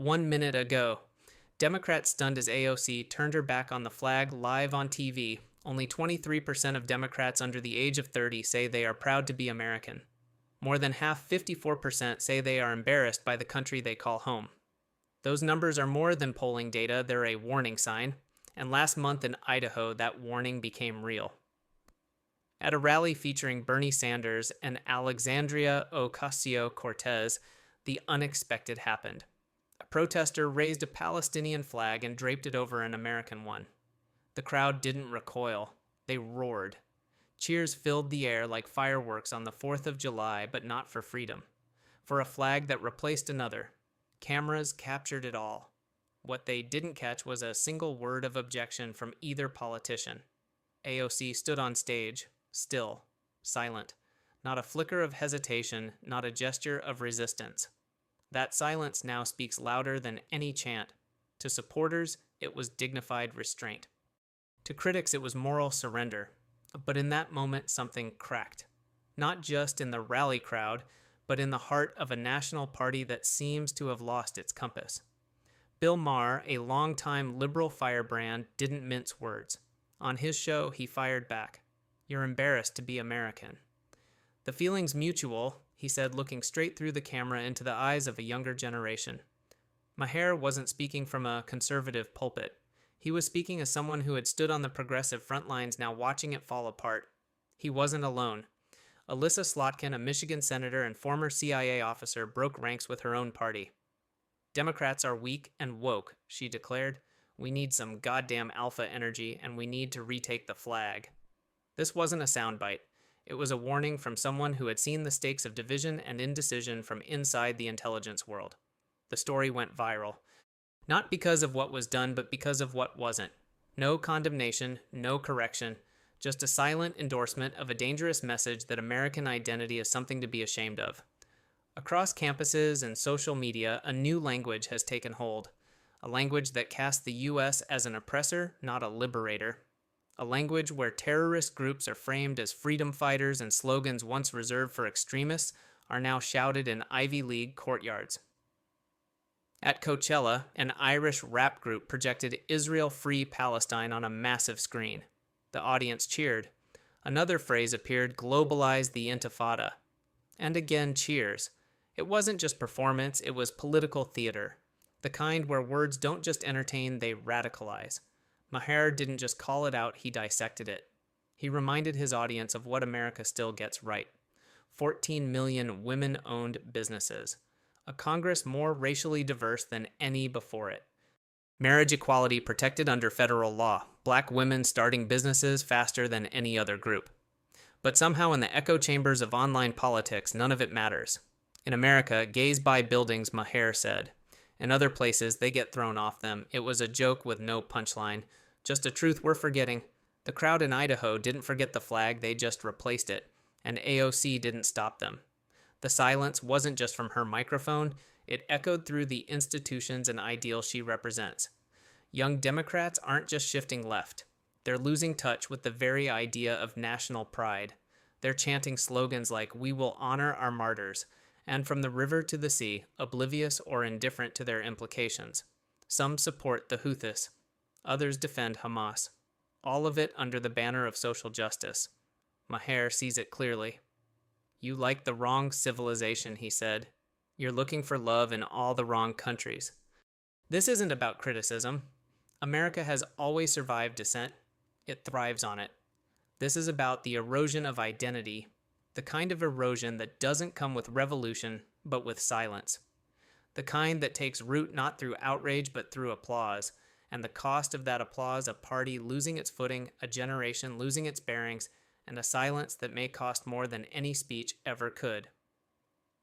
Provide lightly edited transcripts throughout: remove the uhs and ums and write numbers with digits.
1 minute ago. Democrats stunned as AOC turned her back on the flag live on TV. Only 23% of Democrats under the age of 30 say they are proud to be American. More than half, 54%, say they are embarrassed by the country they call home. Those numbers are more than polling data, they're a warning sign. And last month in Idaho, that warning became real. At a rally featuring Bernie Sanders and Alexandria Ocasio-Cortez, the unexpected happened. A protester raised a Palestinian flag and draped it over an American one. The crowd didn't recoil. They roared. Cheers filled the air like fireworks on the 4th of July, but not for freedom. For a flag that replaced another. Cameras captured it all. What they didn't catch was a single word of objection from either politician. AOC stood on stage, still, silent. Not a flicker of hesitation, not a gesture of resistance. That silence now speaks louder than any chant. To supporters, it was dignified restraint. To critics, it was moral surrender. But in that moment, something cracked. Not just in the rally crowd, but in the heart of a national party that seems to have lost its compass. Bill Maher, a longtime liberal firebrand, didn't mince words. On his show, he fired back. "You're embarrassed to be American." "The feeling's mutual," he said, looking straight through the camera into the eyes of a younger generation. Maher wasn't speaking from a conservative pulpit. He was speaking as someone who had stood on the progressive front lines, now watching it fall apart. He wasn't alone. Alyssa Slotkin, a Michigan senator and former CIA officer, broke ranks with her own party. "Democrats are weak and woke," she declared. "We need some goddamn alpha energy, and we need to retake the flag." This wasn't a soundbite. It was a warning from someone who had seen the stakes of division and indecision from inside the intelligence world. The story went viral. Not because of what was done, but because of what wasn't. No condemnation, no correction, just a silent endorsement of a dangerous message that American identity is something to be ashamed of. Across campuses and social media, a new language has taken hold. A language that casts the U.S. as an oppressor, not a liberator. A language where terrorist groups are framed as freedom fighters and slogans once reserved for extremists are now shouted in Ivy League courtyards. At Coachella, an Irish rap group projected Israel Free Palestine on a massive screen. The audience cheered. Another phrase appeared, "Globalize the Intifada." And again, cheers. It wasn't just performance, it was political theater. The kind where words don't just entertain, they radicalize. Maher didn't just call it out, he dissected it. He reminded his audience of what America still gets right. 14 million women-owned businesses. A Congress more racially diverse than any before it. Marriage equality protected under federal law. Black women starting businesses faster than any other group. But somehow in the echo chambers of online politics, none of it matters. In America, gays buy buildings, Maher said. In other places, they get thrown off them. It was a joke with no punchline. Just a truth we're forgetting. The crowd in Idaho didn't forget the flag, they just replaced it. And AOC didn't stop them. The silence wasn't just from her microphone, it echoed through the institutions and ideals she represents. Young Democrats aren't just shifting left. They're losing touch with the very idea of national pride. They're chanting slogans like, "We will honor our martyrs," and "From the river to the sea," oblivious or indifferent to their implications. Some support the Houthis. Others defend Hamas. All of it under the banner of social justice. Maher sees it clearly. "You like the wrong civilization," he said. "You're looking for love in all the wrong countries." This isn't about criticism. America has always survived dissent. It thrives on it. This is about the erosion of identity, the kind of erosion that doesn't come with revolution, but with silence. The kind that takes root not through outrage, but through applause, and the cost of that applause, a party losing its footing, a generation losing its bearings, and a silence that may cost more than any speech ever could.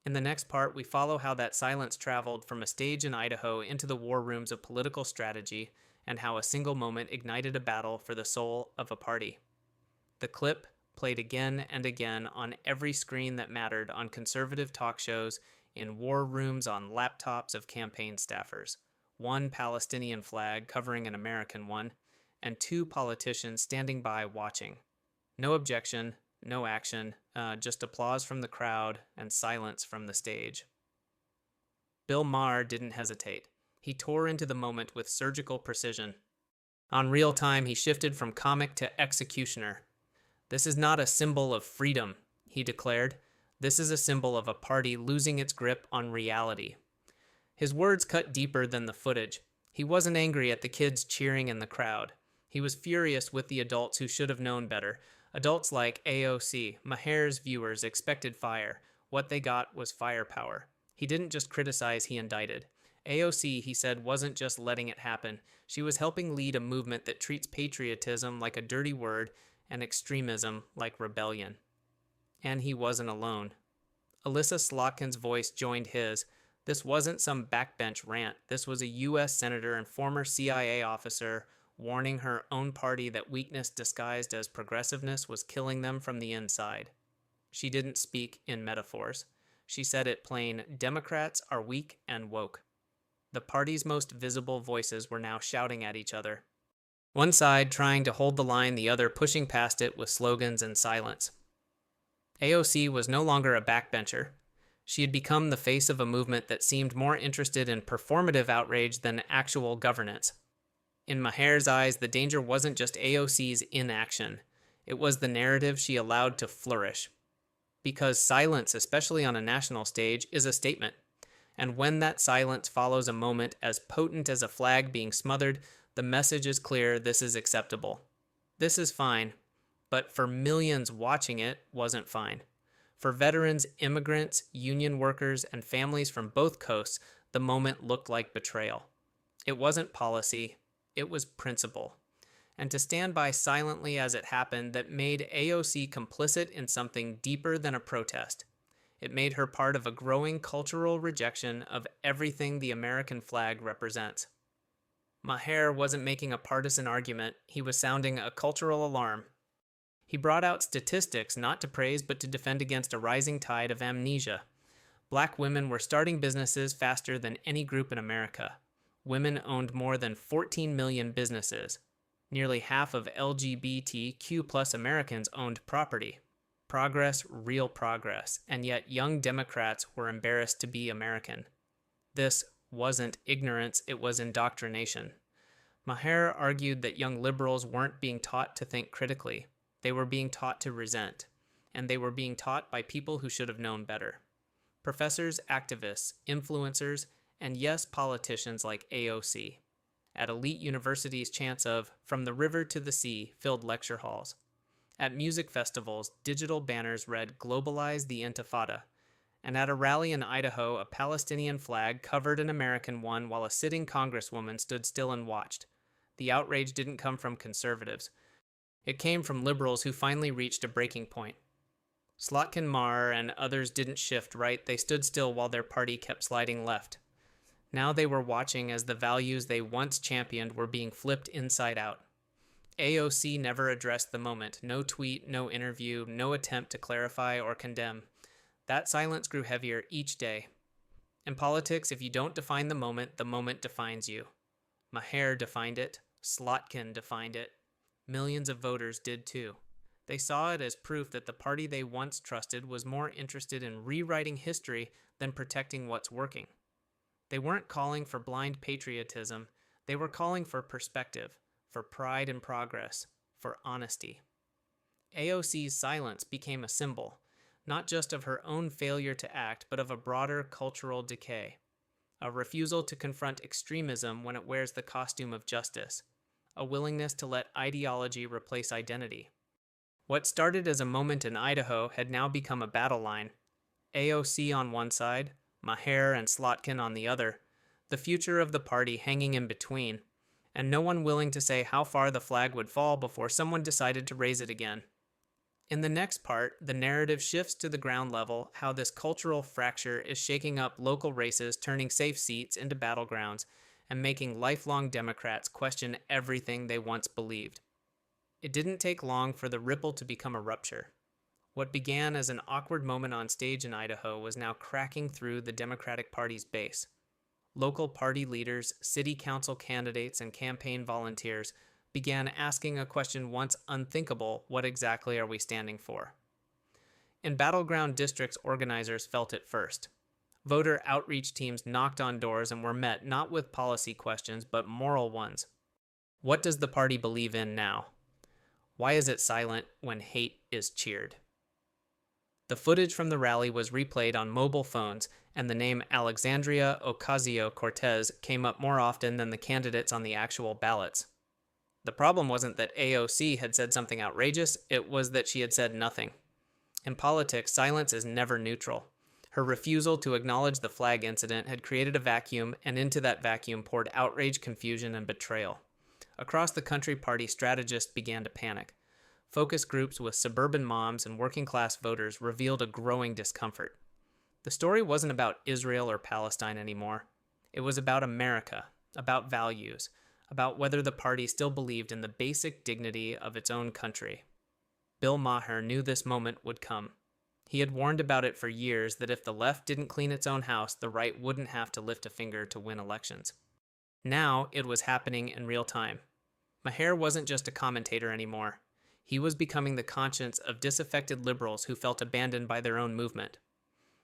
In the next part, we follow how that silence traveled from a stage in Idaho into the war rooms of political strategy, and how a single moment ignited a battle for the soul of a party. The clip played again and again on every screen that mattered on conservative talk shows, in war rooms on laptops of campaign staffers. One Palestinian flag covering an American one, and two politicians standing by watching. No objection, no action, just applause from the crowd and silence from the stage. Bill Maher didn't hesitate. He tore into the moment with surgical precision. On real time, he shifted from comic to executioner. "This is not a symbol of freedom," he declared. "This is a symbol of a party losing its grip on reality." His words cut deeper than the footage. He wasn't angry at the kids cheering in the crowd. He was furious with the adults who should have known better. Adults like AOC, Maher's viewers expected fire. What they got was firepower. He didn't just criticize, he indicted. AOC, he said, wasn't just letting it happen. She was helping lead a movement that treats patriotism like a dirty word and extremism like rebellion. And he wasn't alone. Alyssa Slotkin's voice joined his. This wasn't some backbench rant. This was a U.S. senator and former CIA officer warning her own party that weakness disguised as progressiveness was killing them from the inside. She didn't speak in metaphors. She said it plain: Democrats are weak and woke. The party's most visible voices were now shouting at each other. One side trying to hold the line, the other pushing past it with slogans and silence. AOC was no longer a backbencher. She had become the face of a movement that seemed more interested in performative outrage than actual governance. In Maher's eyes, the danger wasn't just AOC's inaction. It was the narrative she allowed to flourish. Because silence, especially on a national stage, is a statement. And when that silence follows a moment as potent as a flag being smothered, the message is clear: this is acceptable. This is fine, but for millions watching it, wasn't fine. For veterans, immigrants, union workers, and families from both coasts, the moment looked like betrayal. It wasn't policy, it was principle. And to stand by silently as it happened, that made AOC complicit in something deeper than a protest. It made her part of a growing cultural rejection of everything the American flag represents. Maher wasn't making a partisan argument, he was sounding a cultural alarm. He brought out statistics not to praise but to defend against a rising tide of amnesia. Black women were starting businesses faster than any group in America. Women owned more than 14 million businesses. Nearly half of LGBTQ+ Americans owned property. Progress, real progress, and yet young Democrats were embarrassed to be American. This wasn't ignorance, it was indoctrination. Maher argued that young liberals weren't being taught to think critically. They were being taught to resent, and they were being taught by people who should have known better. Professors, activists, influencers, and yes, politicians like AOC. At elite universities, chants of "From the River to the Sea" filled lecture halls. At music festivals, digital banners read "Globalize the Intifada." And at a rally in Idaho, a Palestinian flag covered an American one while a sitting congresswoman stood still and watched. The outrage didn't come from conservatives. It came from liberals who finally reached a breaking point. Slotkin Maher and others didn't shift right, they stood still while their party kept sliding left. Now they were watching as the values they once championed were being flipped inside out. AOC never addressed the moment. No tweet, no interview, no attempt to clarify or condemn. That silence grew heavier each day. In politics, if you don't define the moment defines you. Maher defined it. Slotkin defined it. Millions of voters did too. They saw it as proof that the party they once trusted was more interested in rewriting history than protecting what's working. They weren't calling for blind patriotism. They were calling for perspective, for pride and progress, for honesty. AOC's silence became a symbol, not just of her own failure to act, but of a broader cultural decay, a refusal to confront extremism when it wears the costume of justice, a willingness to let ideology replace identity. What started as a moment in Idaho had now become a battle line. AOC on one side, Maher and Slotkin on the other, the future of the party hanging in between, and no one willing to say how far the flag would fall before someone decided to raise it again. In the next part, the narrative shifts to the ground level, how this cultural fracture is shaking up local races, turning safe seats into battlegrounds, and making lifelong Democrats question everything they once believed. It didn't take long for the ripple to become a rupture. What began as an awkward moment on stage in Idaho was now cracking through the Democratic Party's base. Local party leaders, city council candidates, and campaign volunteers began asking a question once unthinkable: what exactly are we standing for? In battleground districts, organizers felt it first. Voter outreach teams knocked on doors and were met not with policy questions, but moral ones. What does the party believe in now? Why is it silent when hate is cheered? The footage from the rally was replayed on mobile phones, and the name Alexandria Ocasio-Cortez came up more often than the candidates on the actual ballots. The problem wasn't that AOC had said something outrageous, it was that she had said nothing. In politics, silence is never neutral. Her refusal to acknowledge the flag incident had created a vacuum, and into that vacuum poured outrage, confusion, and betrayal. Across the country, party strategists began to panic. Focus groups with suburban moms and working-class voters revealed a growing discomfort. The story wasn't about Israel or Palestine anymore. It was about America, about values, about whether the party still believed in the basic dignity of its own country. Bill Maher knew this moment would come. He had warned about it for years that if the left didn't clean its own house, the right wouldn't have to lift a finger to win elections. Now it was happening in real time. Maher wasn't just a commentator anymore. He was becoming the conscience of disaffected liberals who felt abandoned by their own movement.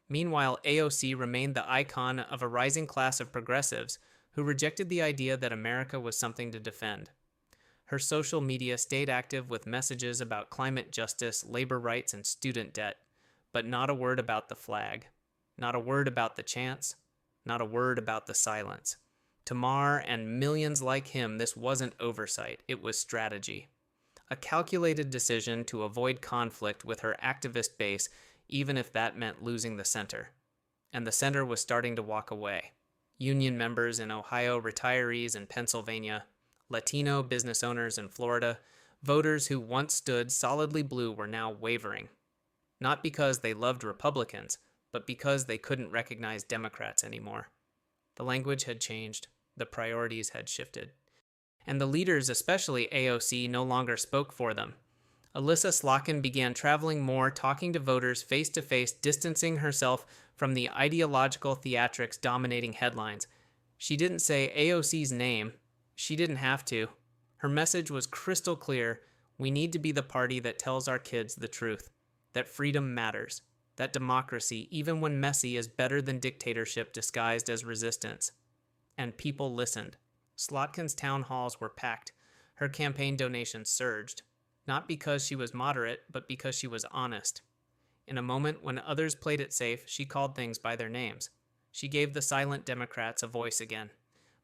Meanwhile, AOC remained the icon of a rising class of progressives who rejected the idea that America was something to defend. Her social media stayed active with messages about climate justice, labor rights, and student debt, but not a word about the flag, not a word about the chants, not a word about the silence. To Maher and millions like him, this wasn't oversight, it was strategy. A calculated decision to avoid conflict with her activist base, even if that meant losing the center. And the center was starting to walk away. Union members in Ohio, retirees in Pennsylvania, Latino business owners in Florida, voters who once stood solidly blue were now wavering. Not because they loved Republicans, but because they couldn't recognize Democrats anymore. The language had changed, the priorities had shifted. And the leaders, especially AOC, no longer spoke for them. Alyssa Slotkin began traveling more, talking to voters face-to-face, distancing herself from the ideological theatrics dominating headlines. She didn't say AOC's name. She didn't have to. Her message was crystal clear. We need to be the party that tells our kids the truth, that freedom matters, that democracy, even when messy, is better than dictatorship disguised as resistance. And people listened. Slotkin's town halls were packed. Her campaign donations surged, not because she was moderate, but because she was honest. In a moment when others played it safe, she called things by their names. She gave the silent Democrats a voice again.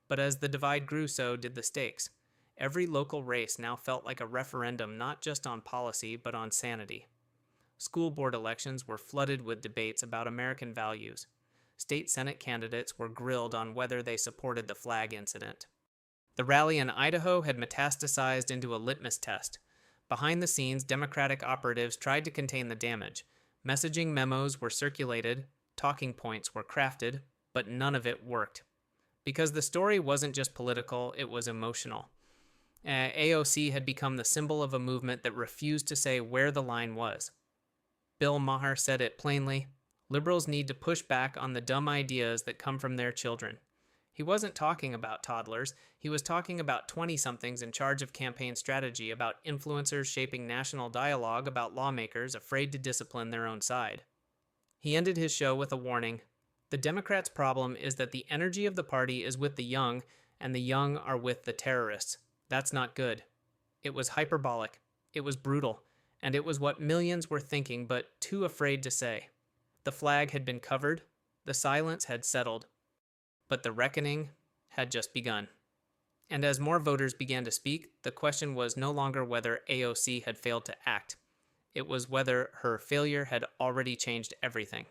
But as the divide grew, so did the stakes. Every local race now felt like a referendum, not just on policy, but on sanity. School board elections were flooded with debates about American values. State Senate candidates were grilled on whether they supported the flag incident. The rally in Idaho had metastasized into a litmus test. Behind the scenes, Democratic operatives tried to contain the damage. Messaging memos were circulated, talking points were crafted, but none of it worked. Because the story wasn't just political, it was emotional. AOC had become the symbol of a movement that refused to say where the line was. Bill Maher said it plainly: liberals need to push back on the dumb ideas that come from their children. He wasn't talking about toddlers. He was talking about 20-somethings in charge of campaign strategy, about influencers shaping national dialogue, about lawmakers afraid to discipline their own side. He ended his show with a warning. The Democrats' problem is that the energy of the party is with the young, and the young are with the terrorists. That's not good. It was hyperbolic. It was brutal. And it was what millions were thinking, but too afraid to say. The flag had been covered. The silence had settled. But the reckoning had just begun. And as more voters began to speak, the question was no longer whether AOC had failed to act. It was whether her failure had already changed everything.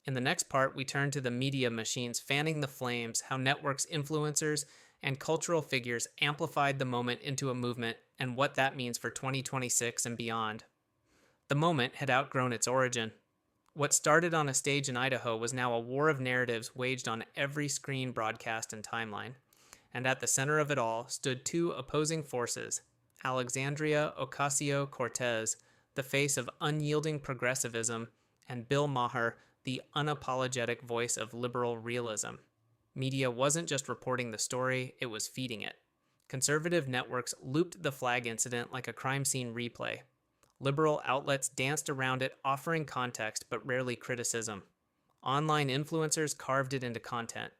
In the next part, we turn to the media machines fanning the flames, how networks, influencers, and cultural figures amplified the moment into a movement, and what that means for 2026 and beyond. The moment had outgrown its origin. What started on a stage in Idaho was now a war of narratives waged on every screen, broadcast, and timeline. And at the center of it all stood two opposing forces: Alexandria Ocasio-Cortez, the face of unyielding progressivism, and Bill Maher, the unapologetic voice of liberal realism. Media wasn't just reporting the story, it was feeding it. Conservative networks looped the flag incident like a crime scene replay. Liberal outlets danced around it, offering context but rarely criticism. Online influencers carved it into content.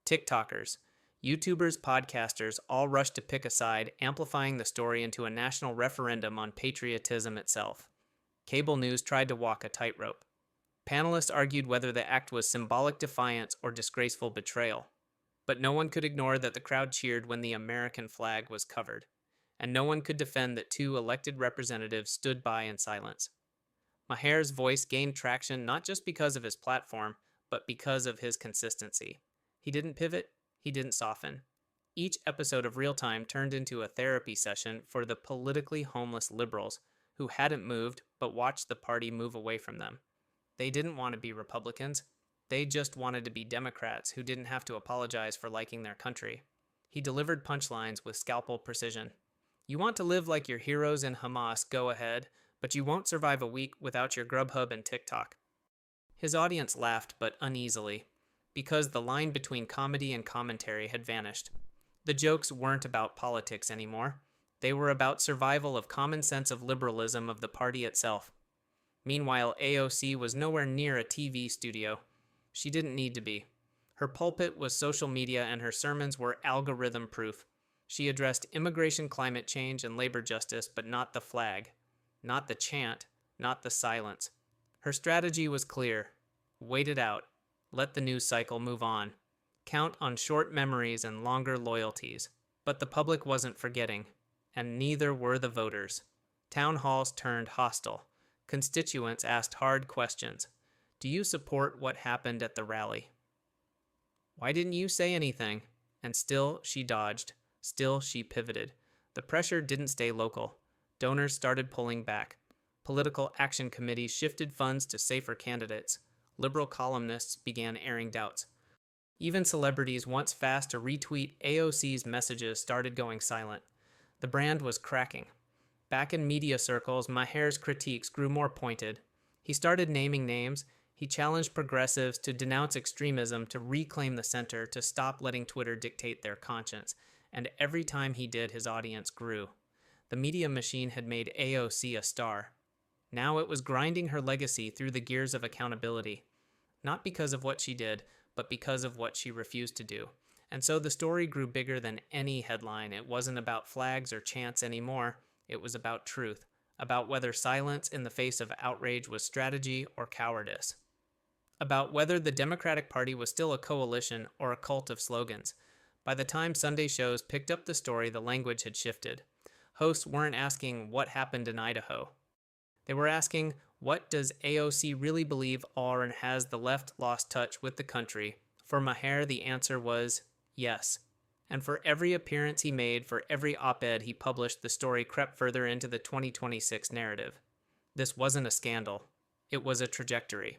TikTokers, YouTubers, podcasters all rushed to pick a side, amplifying the story into a national referendum on patriotism itself. Cable news tried to walk a tightrope. Panelists argued whether the act was symbolic defiance or disgraceful betrayal. But no one could ignore that the crowd cheered when the American flag was covered, and no one could defend that two elected representatives stood by in silence. Maher's voice gained traction not just because of his platform, but because of his consistency. He didn't pivot, he didn't soften. Each episode of Real Time turned into a therapy session for the politically homeless liberals who hadn't moved but watched the party move away from them. They didn't want to be Republicans. They just wanted to be Democrats who didn't have to apologize for liking their country. He delivered punchlines with scalpel precision. You want to live like your heroes in Hamas, go ahead, but you won't survive a week without your Grubhub and TikTok. His audience laughed, but uneasily, because the line between comedy and commentary had vanished. The jokes weren't about politics anymore. They were about survival of common sense of liberalism of the party itself. Meanwhile, AOC was nowhere near a TV studio. She didn't need to be. Her pulpit was social media and her sermons were algorithm-proof. She addressed immigration, climate change, and labor justice, but not the flag, not the chant, not the silence. Her strategy was clear. Wait it out. Let the news cycle move on. Count on short memories and longer loyalties. But the public wasn't forgetting, and neither were the voters. Town halls turned hostile. Constituents asked hard questions. Do you support what happened at the rally? Why didn't you say anything? And still she dodged. Still she pivoted. The pressure didn't stay local. Donors started pulling back. Political action committees shifted funds to safer candidates. Liberal columnists began airing doubts. Even celebrities once fast to retweet AOC's messages started going silent. The brand was cracking. Back in media circles, Maher's critiques grew more pointed. He started naming names. He challenged progressives to denounce extremism, to reclaim the center, to stop letting Twitter dictate their conscience. And every time he did, his audience grew. The media machine had made AOC a star. Now it was grinding her legacy through the gears of accountability. Not because of what she did, but because of what she refused to do. And so the story grew bigger than any headline. It wasn't about flags or chants anymore. It was about truth, about whether silence in the face of outrage was strategy or cowardice, about whether the Democratic Party was still a coalition or a cult of slogans. By the time Sunday shows picked up the story, the language had shifted. Hosts weren't asking what happened in Idaho. They were asking, what does AOC really believe, or and has the left lost touch with the country? For Maher, the answer was yes. And for every appearance he made, for every op-ed he published, the story crept further into the 2026 narrative. This wasn't a scandal. It was a trajectory.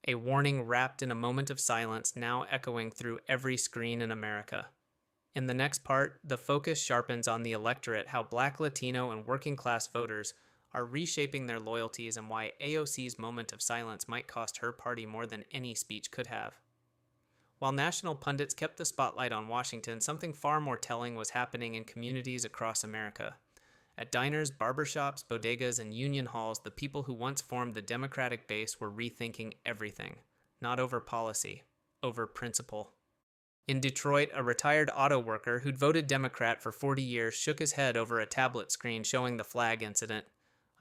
A warning wrapped in a moment of silence, now echoing through every screen in America. In the next part, the focus sharpens on the electorate, how Black, Latino, and working-class voters are reshaping their loyalties and why AOC's moment of silence might cost her party more than any speech could have. While national pundits kept the spotlight on Washington, something far more telling was happening in communities across America. At diners, barbershops, bodegas, and union halls, the people who once formed the Democratic base were rethinking everything, not over policy, over principle. In Detroit, a retired auto worker who'd voted Democrat for 40 years shook his head over a tablet screen showing the flag incident.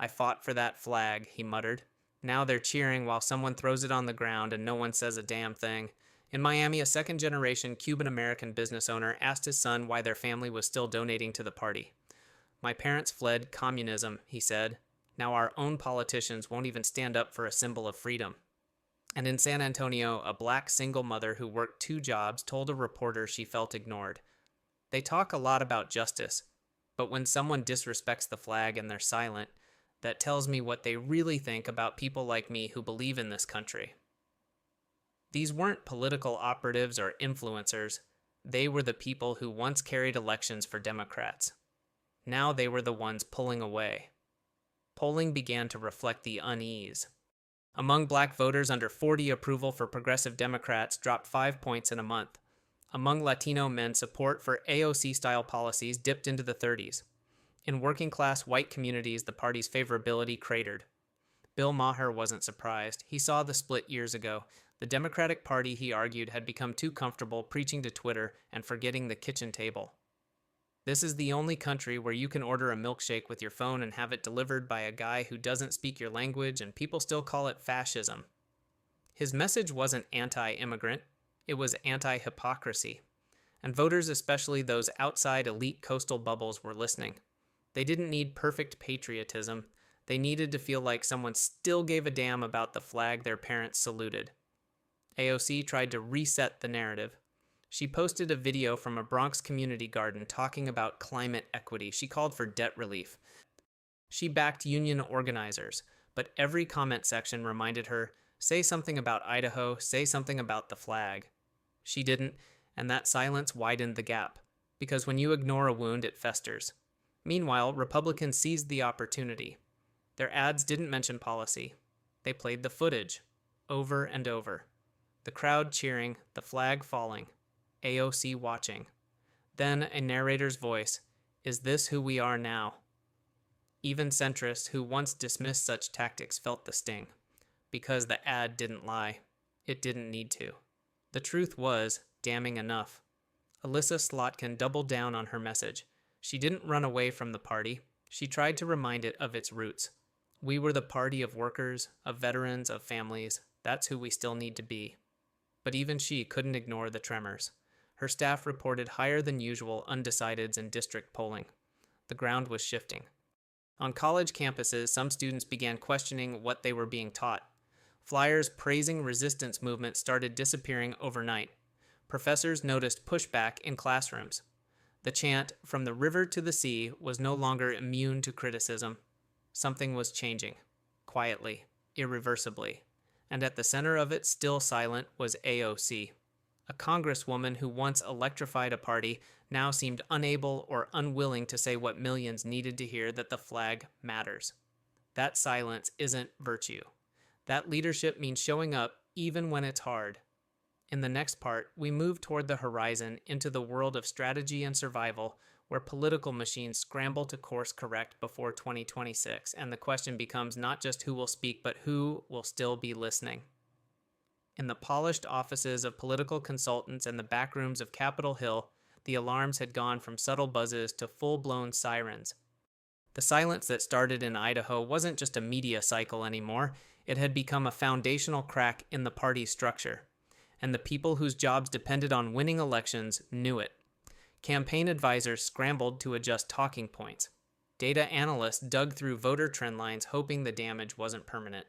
I fought for that flag, he muttered. Now they're cheering while someone throws it on the ground and no one says a damn thing. In Miami, a second-generation Cuban-American business owner asked his son why their family was still donating to the party. My parents fled communism, he said. Now our own politicians won't even stand up for a symbol of freedom. And in San Antonio, a Black single mother who worked 2 jobs told a reporter she felt ignored. They talk a lot about justice, but when someone disrespects the flag and they're silent, that tells me what they really think about people like me who believe in this country. These weren't political operatives or influencers. They were the people who once carried elections for Democrats. Now they were the ones pulling away. Polling began to reflect the unease. Among Black voters, under 40 approval for progressive Democrats dropped 5 points in a month. Among Latino men, support for AOC-style policies dipped into the 30s. In working-class white communities, the party's favorability cratered. Bill Maher wasn't surprised. He saw the split years ago. The Democratic Party, he argued, had become too comfortable preaching to Twitter and forgetting the kitchen table. This is the only country where you can order a milkshake with your phone and have it delivered by a guy who doesn't speak your language, and people still call it fascism. His message wasn't anti-immigrant, it was anti-hypocrisy. And voters, especially those outside elite coastal bubbles, were listening. They didn't need perfect patriotism. They needed to feel like someone still gave a damn about the flag their parents saluted. AOC tried to reset the narrative. She posted a video from a Bronx community garden talking about climate equity. She called for debt relief. She backed union organizers, but every comment section reminded her, say something about Idaho, say something about the flag. She didn't, and that silence widened the gap, because when you ignore a wound, it festers. Meanwhile, Republicans seized the opportunity. Their ads didn't mention policy. They played the footage, over and over. The crowd cheering, the flag falling, AOC watching. Then a narrator's voice, "Is this who we are now?" Even centrists who once dismissed such tactics felt the sting, because the ad didn't lie. It didn't need to. The truth was damning enough. Alyssa Slotkin doubled down on her message. She didn't run away from the party. She tried to remind it of its roots. We were the party of workers, of veterans, of families. That's who we still need to be. But even she couldn't ignore the tremors. Her staff reported higher than usual undecideds in district polling. The ground was shifting. On college campuses, some students began questioning what they were being taught. Flyers praising resistance movements started disappearing overnight. Professors noticed pushback in classrooms. The chant, "From the river to the sea," was no longer immune to criticism. Something was changing, quietly, irreversibly. And at the center of it, still silent, was AOC. A congresswoman who once electrified a party now seemed unable or unwilling to say what millions needed to hear, that the flag matters. That silence isn't virtue. That leadership means showing up even when it's hard. In the next part, we move toward the horizon into the world of strategy and survival, where political machines scramble to course correct before 2026, and the question becomes not just who will speak, but who will still be listening. In the polished offices of political consultants and the back rooms of Capitol Hill, the alarms had gone from subtle buzzes to full-blown sirens. The silence that started in Idaho wasn't just a media cycle anymore. It had become a foundational crack in the party's structure. And the people whose jobs depended on winning elections knew it. Campaign advisors scrambled to adjust talking points. Data analysts dug through voter trend lines, hoping the damage wasn't permanent.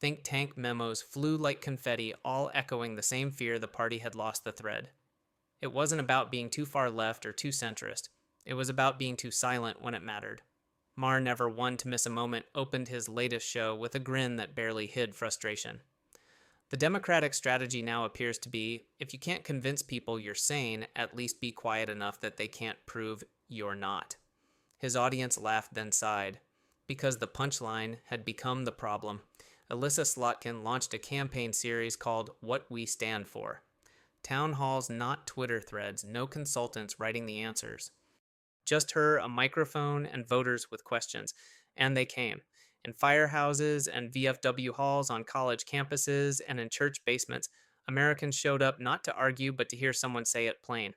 Think tank memos flew like confetti, all echoing the same fear the party had lost the thread. It wasn't about being too far left or too centrist. It was about being too silent when it mattered. Maher, never one to miss a moment, opened his latest show with a grin that barely hid frustration. The Democratic strategy now appears to be, if you can't convince people you're sane, at least be quiet enough that they can't prove you're not. His audience laughed, then sighed, because the punchline had become the problem. Alyssa Slotkin launched a campaign series called What We Stand For. Town halls, not Twitter threads, no consultants writing the answers. Just her, a microphone, and voters with questions. And they came. In firehouses and VFW halls, on college campuses, and in church basements, Americans showed up not to argue, but to hear someone say it plain.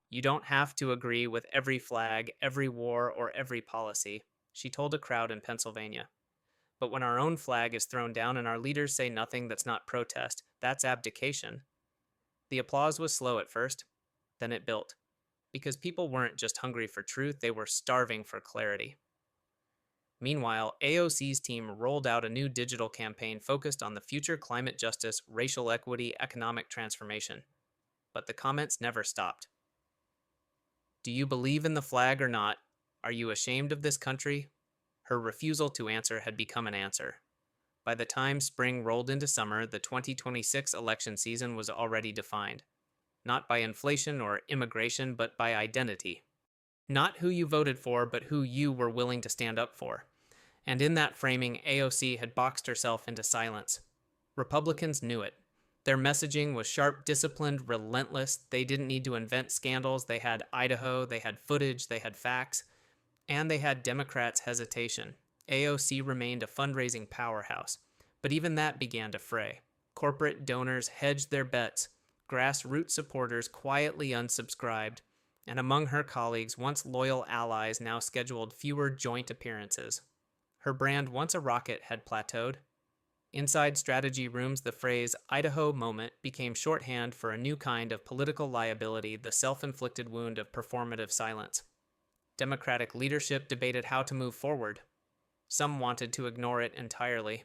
You don't have to agree with every flag, every war, or every policy, she told a crowd in Pennsylvania. But when our own flag is thrown down and our leaders say nothing that's not protest, that's abdication. The applause was slow at first, then it built. Because people weren't just hungry for truth, they were starving for clarity. Meanwhile, AOC's team rolled out a new digital campaign focused on the future climate justice, racial equity, economic transformation. But the comments never stopped. Do you believe in the flag or not? Are you ashamed of this country? Her refusal to answer had become an answer. By the time spring rolled into summer, the 2026 election season was already defined. Not by inflation or immigration, but by identity. Not who you voted for, but who you were willing to stand up for. And in that framing, AOC had boxed herself into silence. Republicans knew it. Their messaging was sharp, disciplined, relentless. They didn't need to invent scandals. They had Idaho, they had footage, they had facts. And they had Democrats' hesitation. AOC remained a fundraising powerhouse. But even that began to fray. Corporate donors hedged their bets, grassroots supporters quietly unsubscribed, and among her colleagues, once loyal allies now scheduled fewer joint appearances. Her brand, once a rocket, had plateaued. Inside strategy rooms, the phrase Idaho moment became shorthand for a new kind of political liability, the self-inflicted wound of performative silence. Democratic leadership debated how to move forward. Some wanted to ignore it entirely.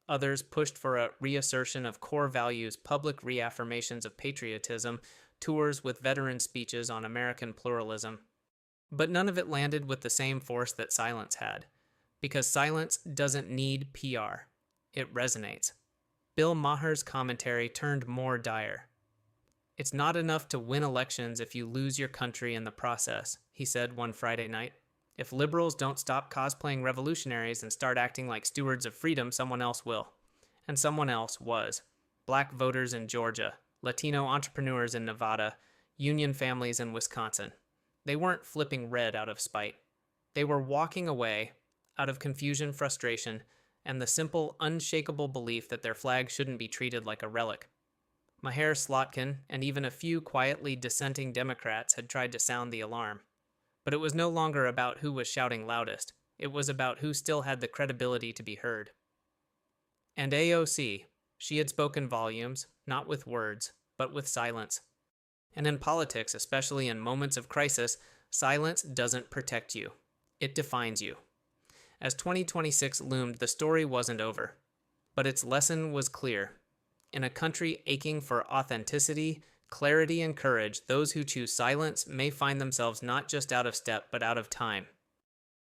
Others pushed for a reassertion of core values, public reaffirmations of patriotism, tours with veteran speeches on American pluralism. But none of it landed with the same force that silence had, because silence doesn't need PR. It resonates. Bill Maher's commentary turned more dire. "It's not enough to win elections if you lose your country in the process," he said one Friday night. "If liberals don't stop cosplaying revolutionaries and start acting like stewards of freedom, someone else will." And someone else was. Black voters in Georgia, Latino entrepreneurs in Nevada, union families in Wisconsin. They weren't flipping red out of spite. They were walking away out of confusion, frustration, and the simple, unshakable belief that their flag shouldn't be treated like a relic. Maher Slotkin and even a few quietly dissenting Democrats had tried to sound the alarm. But it was no longer about who was shouting loudest. It was about who still had the credibility to be heard. And AOC, she had spoken volumes, not with words, but with silence. And in politics, especially in moments of crisis, silence doesn't protect you. It defines you. As 2026 loomed, the story wasn't over. But its lesson was clear. In a country aching for authenticity, clarity, and courage, those who choose silence may find themselves not just out of step, but out of time.